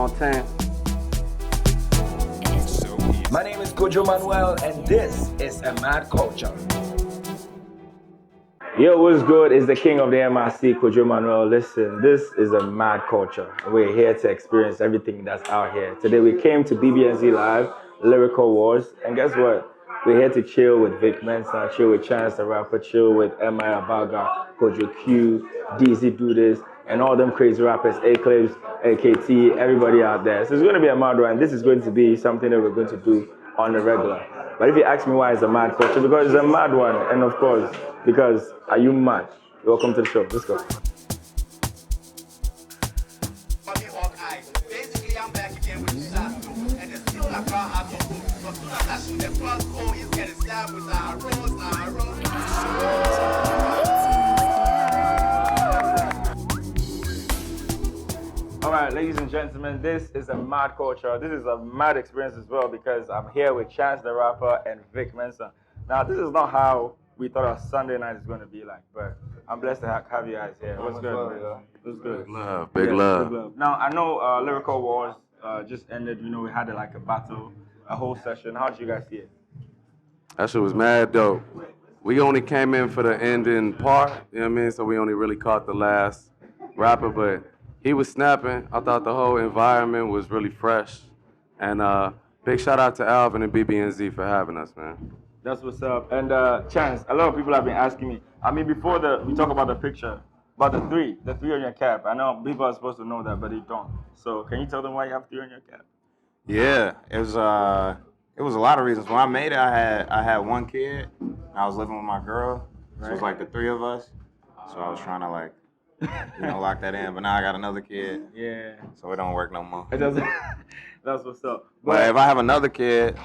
Fontaine. My name is Kojo Manuel, and this is amadculture. Yo, what's good? It's the king of the MIC, Kojo Manuel. Listen, this is amadculture. We're here to experience everything that's out here. Today we came to BBNZ Live, Lyrical Wars, and guess what? We're here to chill with Vic Mensa, chill with Chance the Rapper, chill with Abaga, Kojo Q, Deezy Do This, and all them crazy rappers, A-Clipse, AKT, everybody out there. So it's going to be a mad one. This is going to be something that we're going to do on the regular. But if you ask me why it's a mad culture, because it's a mad one, and of course, because are you mad? Welcome to the show. Let's go. Basically, I'm back again with the shot, and it's still like I so as soon as I shoot that first goal, he's getting stabbed with the All right, ladies and gentlemen, this is a mad culture. This is a mad experience as well because I'm here with Chance the Rapper and Vic Mensa. Now, this is not how we thought our Sunday night is going to be like, but I'm blessed to have you guys here. What's good, man? What's good? Big love. Now, I know Lyrical Wars just ended. You know, we had like a battle, a whole session. How did you guys see it? That shit was mad dope. We only came in for the ending part, you know what I mean? So we only really caught the last rapper, but he was snapping. I thought the whole environment was really fresh. And big shout out to Alvin and BBNZ for having us, man. That's what's up. And Chance, a lot of people have been asking me. I mean, before we talk about the picture, but the three on your cap. I know people are supposed to know that, but they don't. So can you tell them why you have 3 on your cap? Yeah, it was a lot of reasons. When I made it, I had one kid. And I was living with my girl. So it was like the 3 of us. So I was trying to like, lock that in. But now I got another kid. Yeah. So it don't work no more. It doesn't. That's what's up. But if I have another kid,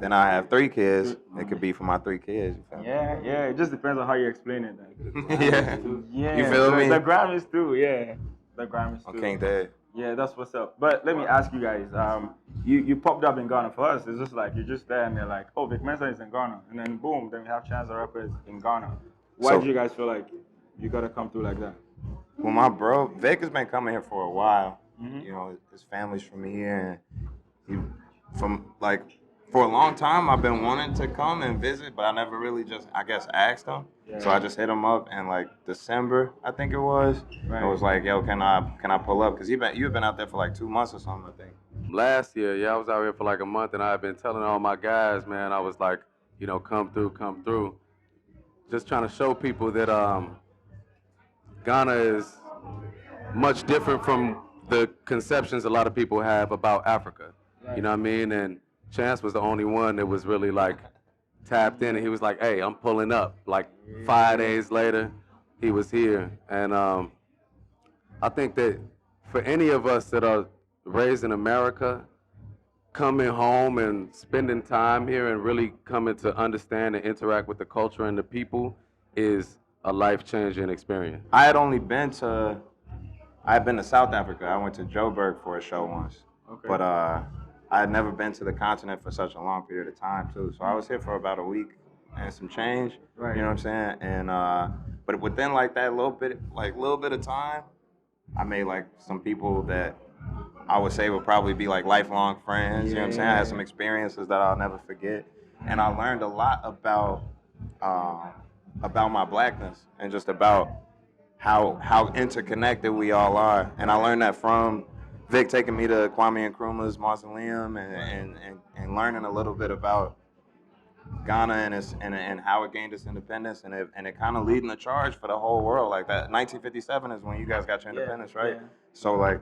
then I have 3 kids. It could be for my 3 kids. Yeah. It just depends on how you explain it. Yeah. Yeah. You feel me? The Grammys too. Yeah. The Grammys too. On King Day. Yeah, that's what's up. But let me ask you guys. You popped up in Ghana. For us, it's just like you're just there and they're like, oh, Vic Mensa is in Ghana, and then boom, then we have Chance the Rapper in Ghana. Why do you guys feel like you gotta come through like that? Well, my bro, Vic has been coming here for a while. Mm-hmm. You know, his family's from here, and for a long time, I've been wanting to come and visit, but I never really just, I guess, asked him. Yeah. So I just hit him up in like December, I think it was. Right. I was like, yo, can I pull up? Because you've been out there for like 2 months or something, I think. Last year, I was out here for like a month, and I had been telling all my guys, man, I was like, come through. Just trying to show people that Ghana is much different from the conceptions a lot of people have about Africa. Right. You know what I mean? And Chance was the only one that was really like tapped in, and he was like, hey, I'm pulling up. Like 5 days later, he was here. And I think that for any of us that are raised in America, coming home and spending time here and really coming to understand and interact with the culture and the people is a life-changing experience. I had been to South Africa. I went to Joburg for a show once. Okay. But I had never been to the continent for such a long period of time too. So I was here for about a week and some change. Right. You know what I'm saying? And but within like that little bit of time, I made like some people that I would say would probably be like lifelong friends. You know what I'm saying? I had some experiences that I'll never forget. And I learned a lot about my blackness and just about how interconnected we all are. And I learned that from Vic taking me to Kwame Nkrumah's mausoleum and learning a little bit about Ghana and how it gained its independence and it kind of leading the charge for the whole world. Like that 1957 is when you guys got your independence, right? Yeah. So like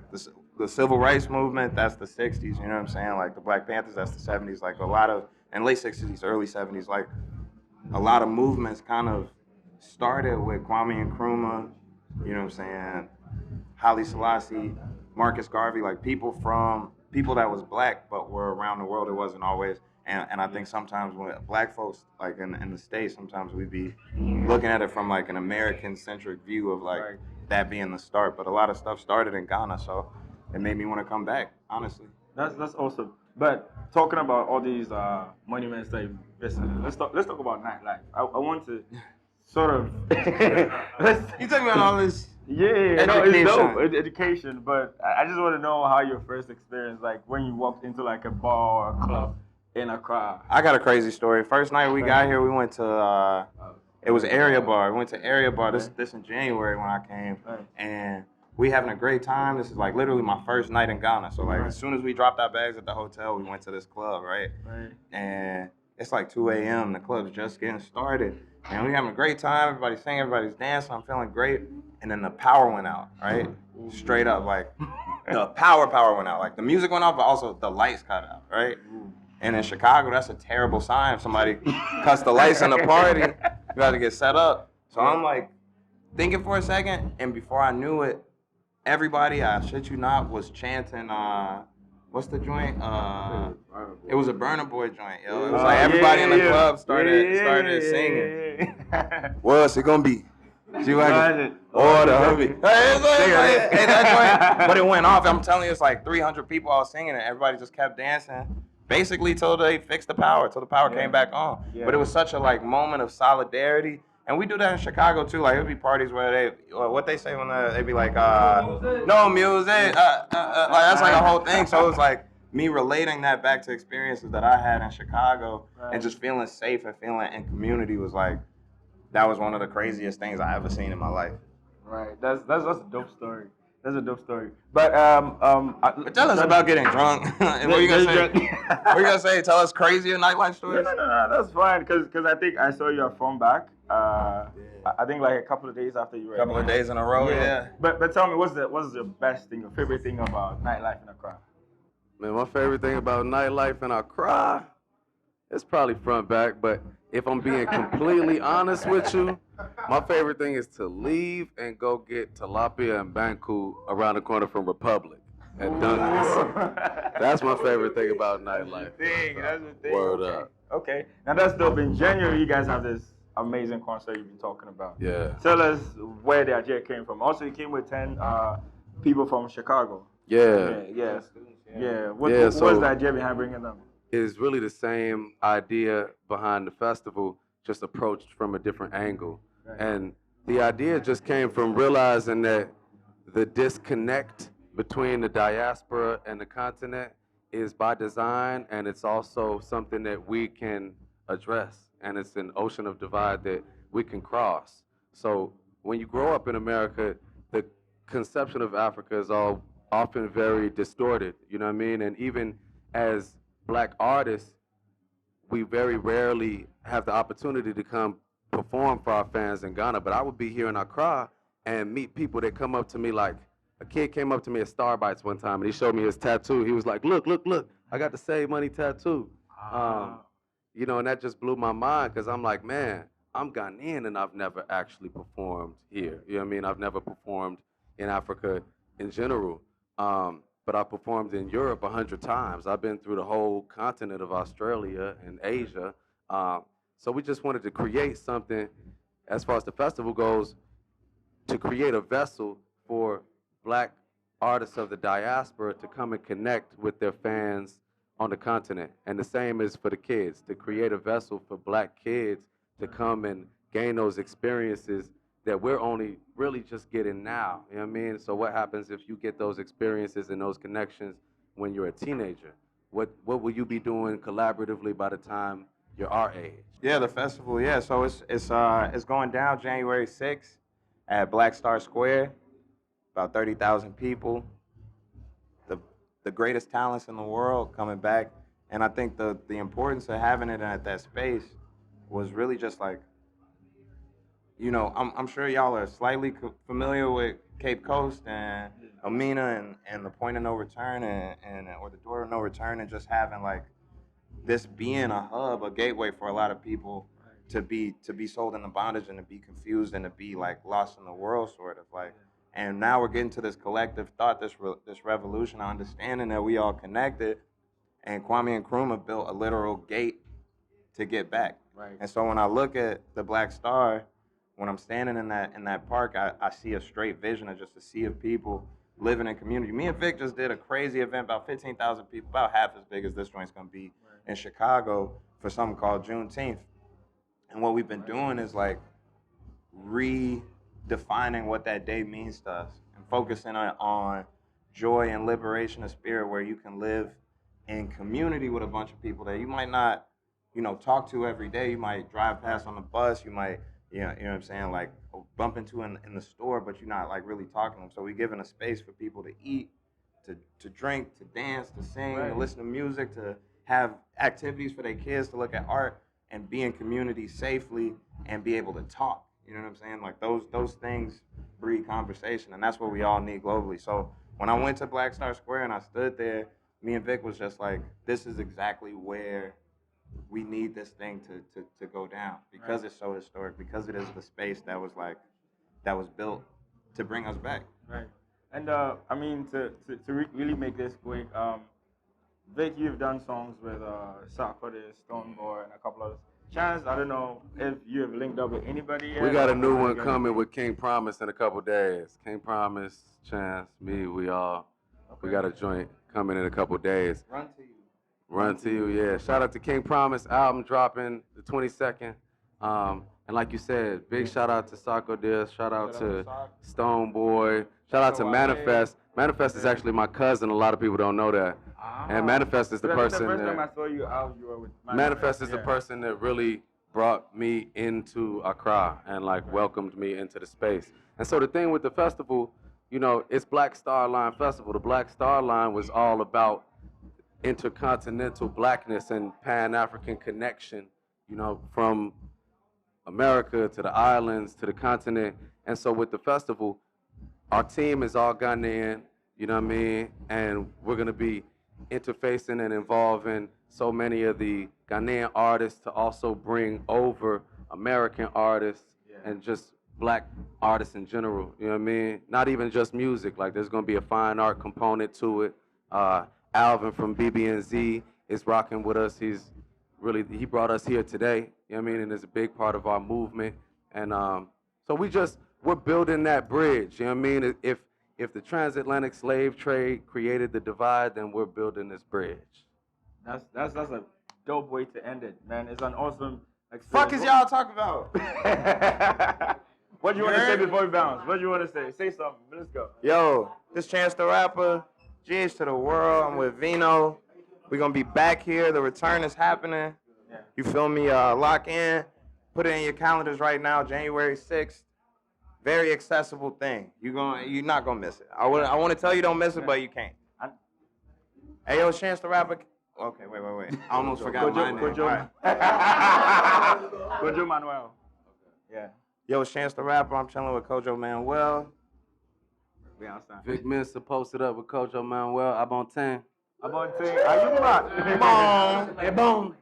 the civil rights movement, that's the 60s, you know what I'm saying? Like the Black Panthers, that's the 70s. Like a lot of, and late 60s, early 70s, like a lot of movements kind of started with Kwame Nkrumah, you know what I'm saying? Haile Selassie, Marcus Garvey, like people that was black but were around the world. It wasn't always, and I think sometimes when black folks like in the States, sometimes we be looking at it from like an American-centric view of like that being the start. But a lot of stuff started in Ghana, so it made me want to come back, honestly. That's awesome. But talking about all these monuments that you visited, let's talk about nightlife. I want to sort of You talking about all this Yeah, no, it's dope. Education. Education, but I just want to know how your first experience, like when you walked into like a bar or a club in Accra. I got a crazy story. First night we got here, we went to it was Area Bar. We went to Area Bar this in January when I came, and we having a great time. This is like literally my first night in Ghana. So like as soon as we dropped our bags at the hotel, we went to this club, right? And it's like 2 a.m. The club's just getting started, and we having a great time. Everybody's singing, everybody's dancing. I'm feeling great, and then the power went out, right? Straight up, like the power went out. Like the music went off, but also the lights cut out, right? And in Chicago, that's a terrible sign. If somebody cuts the lights in the party, you got to get set up. So I'm like thinking for a second, and before I knew it, everybody, I shit you not, was chanting, what's the joint? It was a Burna Boy joint, yo. It was like everybody in the club started singing. What's it gonna be? G-Wagon or the Humvee. Hey, that joint. But it went off. I'm telling you, it's like 300 people all singing, and everybody just kept dancing. Basically till they fixed the power, till the power came back on. But it was such a like moment of solidarity. And we do that in Chicago too. Like, it'll be parties where what they say when they be like, no music. Like, that's like a whole thing. So it was like me relating that back to experiences that I had in Chicago and just feeling safe and feeling in community was like, that was one of the craziest things I ever seen in my life. Right. That's a dope story. That's a dope story. But tell us about getting drunk. What are you gonna say? What are you gonna say? Tell us crazier nightlife stories. No, that's fine. Because I think I saw your phone back. I think like a couple of days after you were. A couple of days in a row. Yeah. But tell me, what's the best thing, your favorite thing about nightlife in Accra? Man, my favorite thing about nightlife in Accra, it's probably front back, but if I'm being completely honest with you, my favorite thing is to leave and go get tilapia and banku around the corner from Republic at Duncan's. That's my favorite thing about nightlife. That's the thing. Word up. Okay. Now that's dope. In January, you guys have this amazing concert you've been talking about. Yeah. Tell us where the idea came from. Also, you came with 10 people from Chicago. Yeah. What was the idea behind bringing them? It's really the same idea behind the festival, just approached from a different angle. Right. And the idea just came from realizing that the disconnect between the diaspora and the continent is by design, and it's also something that we can address. And it's an ocean of divide that we can cross. So when you grow up in America, the conception of Africa is often very distorted, you know what I mean? And even as Black artists, we very rarely have the opportunity to come perform for our fans in Ghana. But I would be here in Accra and meet people that come up to me like, a kid came up to me at Starbites one time and he showed me his tattoo. He was like, look, I got the Save Money tattoo. You know, and that just blew my mind because I'm like, man, I'm Ghanaian and I've never actually performed here. You know what I mean? I've never performed in Africa in general. But I performed in Europe 100 times. I've been through the whole continent of Australia and Asia. So we just wanted to create something, as far as the festival goes, to create a vessel for Black artists of the diaspora to come and connect with their fans on the continent. And the same is for the kids, to create a vessel for Black kids to come and gain those experiences that we're only really just getting now, you know what I mean? So what happens if you get those experiences and those connections when you're a teenager? What will you be doing collaboratively by the time you're our age? Yeah, the festival, yeah. So it's going down January 6th at Black Star Square, about 30,000 people. The greatest talents in the world coming back. And I think the importance of having it at that space was really just like, you know, I'm sure y'all are slightly familiar with Cape Coast and Amina and the point of no return and or the door of no return, and just having like this being a hub, a gateway for a lot of people to be sold into bondage and to be confused and to be like lost in the world, sort of like. And now we're getting to this collective thought, this revolution, understanding that we all connected, and Kwame Nkrumah built a literal gate to get back. Right. And so when I look at the Black Star, when I'm standing in that park, I see a straight vision of just a sea of people living in community. Me and Vic just did a crazy event, about 15,000 people, about half as big as this joint's gonna be in Chicago for something called Juneteenth. And what we've been doing is like defining what that day means to us and focusing on joy and liberation of spirit, where you can live in community with a bunch of people that you might not, talk to every day. You might drive past on the bus. You might, you know what I'm saying, like bump into in the store, but you're not like really talking to them. So we're giving a space for people to eat, to drink, to dance, to sing, to listen to music, to have activities for their kids, to look at art, and be in community safely and be able to talk. You know what I'm saying? Like those things breed conversation, and that's what we all need globally. So when I went to Black Star Square and I stood there, me and Vic was just like, this is exactly where we need this thing to go down, because it's so historic, because it is the space that was built to bring us back. Right. And I mean, to really make this quick, Vic, you've done songs with Sarkodie, Stoneboy, and a couple others. Chance, I don't know if you have linked up with anybody yet. We got a new one coming with King Promise in a couple days. King Promise, Chance, me, we got a joint coming in a couple days. Run to you, yeah. Shout out to King Promise, album dropping the 22nd. And like you said, big shout out to Sarkodie, shout out to Stoneboy, shout out to Manifest. Manifest is actually my cousin, a lot of people don't know that. And Manifest is the person the first time I saw you out, you were with Manifest is the person that really brought me into Accra and like welcomed me into the space. And so the thing with the festival, it's Black Star Line Festival. The Black Star Line was all about intercontinental blackness and Pan-African connection, from America to the islands to the continent. And so with the festival, our team is all Ghanaian, you know what I mean? And we're gonna be interfacing and involving so many of the Ghanaian artists to also bring over American artists and just black artists in general, you know what I mean? Not even just music, like there's gonna be a fine art component to it. Alvin from BBNZ is rocking with us. He brought us here today, you know what I mean? And it's a big part of our movement. And so we're building that bridge, you know what I mean? If the transatlantic slave trade created the divide, then we're building this bridge. That's a dope way to end it, man. It's an awesome experience. Fuck is y'all talking about? What do you want to say before we bounce? What do you want to say? Say something. Let's go. Yo, this Chance the Rapper, GH to the world. I'm with Vino. We're going to be back here. The return is happening. Yeah. You feel me? Lock in. Put it in your calendars right now, January 6th. Very accessible thing. You're not going to miss it. I want to tell you don't miss it, but you can't. Hey, yo, Chance the Rapper. Okay, wait. I almost forgot my name. Kojo. Kojo Manuel. Yeah. Yo, Chance the Rapper. I'm chilling with Kojo Manuel. Vic Mensa posted up with Kojo Manuel. Abontin. Are you mad? Bon.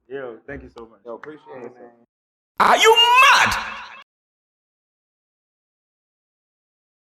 Yo, thank you so much. Yo, appreciate it, man. Are you mad?